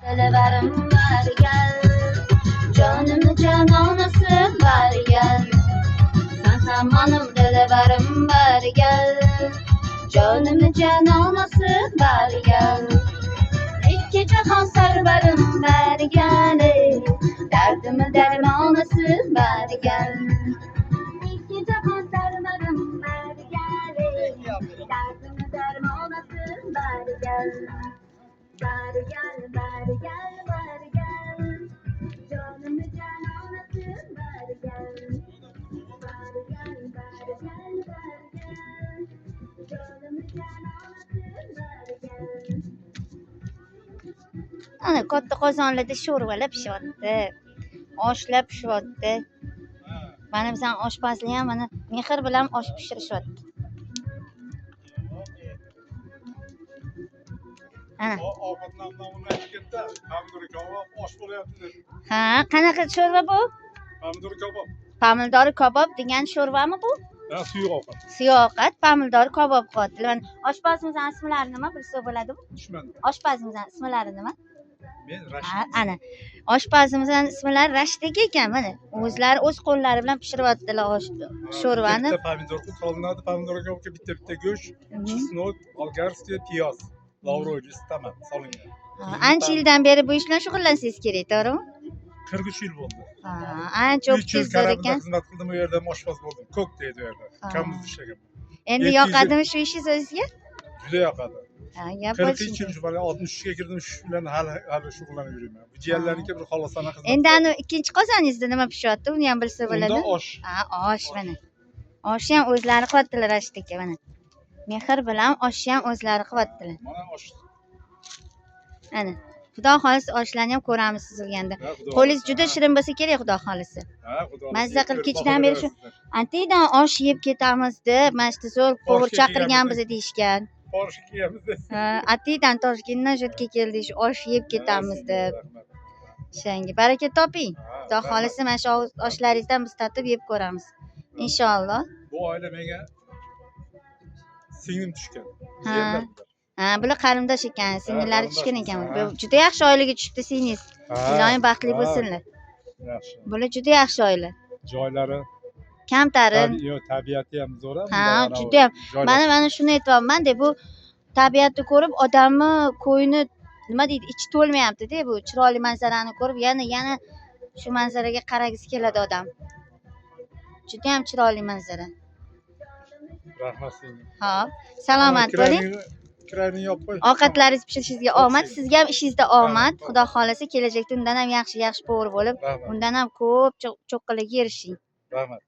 Dilerim bari gel, canımı cananası bari gel. Sen zamanım dilerim bari gel, canımı cananası bari gel. İki cihan serverim bari gel, derdimi dermanası bari gel. İki cihan serverim bari gel, derdimi dermanası bari gel. Bari gel, bari gel, bari gel, canımı cananası bari gel. Bari gel, bari gel, bari gel, canımı cananası bari gel. Ana katta qozonlarda sho'rvalar pishyapti, oshlar pishyapti. Mana bizning oshpazlar ham mana mehr bilan osh pishirishyapti. Ana. Ha, qanaqa sho'rva bu? Pomidor kabob degan sho'rvami bu? Ha, suyuq ovqat. Suyuq ovqat, pomidor kabob qotilman. Oshpazimizning ismlari nima bilsa bo'ladimi? Tushunmadim. Oshpazimizning ismlari nima? Men Ha, Rashid. ana. Oshpazimizning ismlari Rashid ekan, mana. O'zlari o'z qo'llari bilan pishiryaptilar sho'rvani. Bitta pomidor solinadi, pomidor kabobga bitta go'sht, chesnok, bolgarskiy, piyoz, lavroj, tamam, solingan. Ancha yildan beri bu ish bilan shug'ullansangiz kerak, to'g'rimi? 43 yil bo'ldi. Ha, ancha 3 yil o'qituvchi zo'r karabinda ekan. xizmat qildim, u yerda oshpaz bo'ldim. Ko'k deydi u yerda. Kamuz ishlagan. Endi yoqadimi shu ishingiz o'zizga? Juda yoqadi. Ha, gap 43 yil shu 63 ga kirdim, shu bilan hali shug'ullanib yuraman. Bu jiyanlarniki bir xolosona xizmat. Endi ani ikkinchi qozoningizda nima pishyapti? Uni ham bilsa bo'ladi. Unda osh. Ha, osh mana. Oshni ham o'zlari qilyaptilar Rashid aka mana. Mehr bilan oshni ham o'zlari qilyaptilar. Mana osh. Ana. Xudo xohlasa oshlarni ham ko'ramiz sizilganda. Qo'lingiz juda shirin bo'lsa kerak, xudo xohlasa. Ha, xudo. Mazza qilib kechidan beri shu antidan osh yeb ketamiz deb, mana shu zo'r povur chaqirgan bizni deyishgan. Toshkentga kelyapmiz. Ha, atidan Toshkentdan shu yerga keldik, shu osh yeb ketamiz deb. O'shanga baraka toping. Xudo xohlasa mana shu oshlaringizdan biz tatib yeb ko'ramiz. Inshaalloh. Bu oila menga singlim tushgan. Ha. Jiyanlar. Ha, bular qarindosh ekan, singillari tushgan ekan. Juda yaxshi oilaga tushibdi singingiz. Iloyim baxtli bo'lsinlar. Yaxshi. Bular juda yaxshi oila. Joylari, Kamtarin. tabiati ham zo'r. Ha, juda ham. Mana shuni aytyapman-da, bu tabiatni ko'rib odamni ko'yini nima deydi, ichi to'lmayapti-da, bu chiroyli manzarani ko'rib yana shu manzaraga qaragisi keladi odam. Juda ham chiroyli manzara. Rahmat senga. Hop, salomat bo'ling. Kirayni yopib qo'y. Ovqatlaringiz pishirishingizga omad, sizga ham ishingizda omad. Xudo xohlasa kelajakda undan ham yaxshi povur bo'lib, undan ham ko'p cho'qqiligi erishing. Rahmat.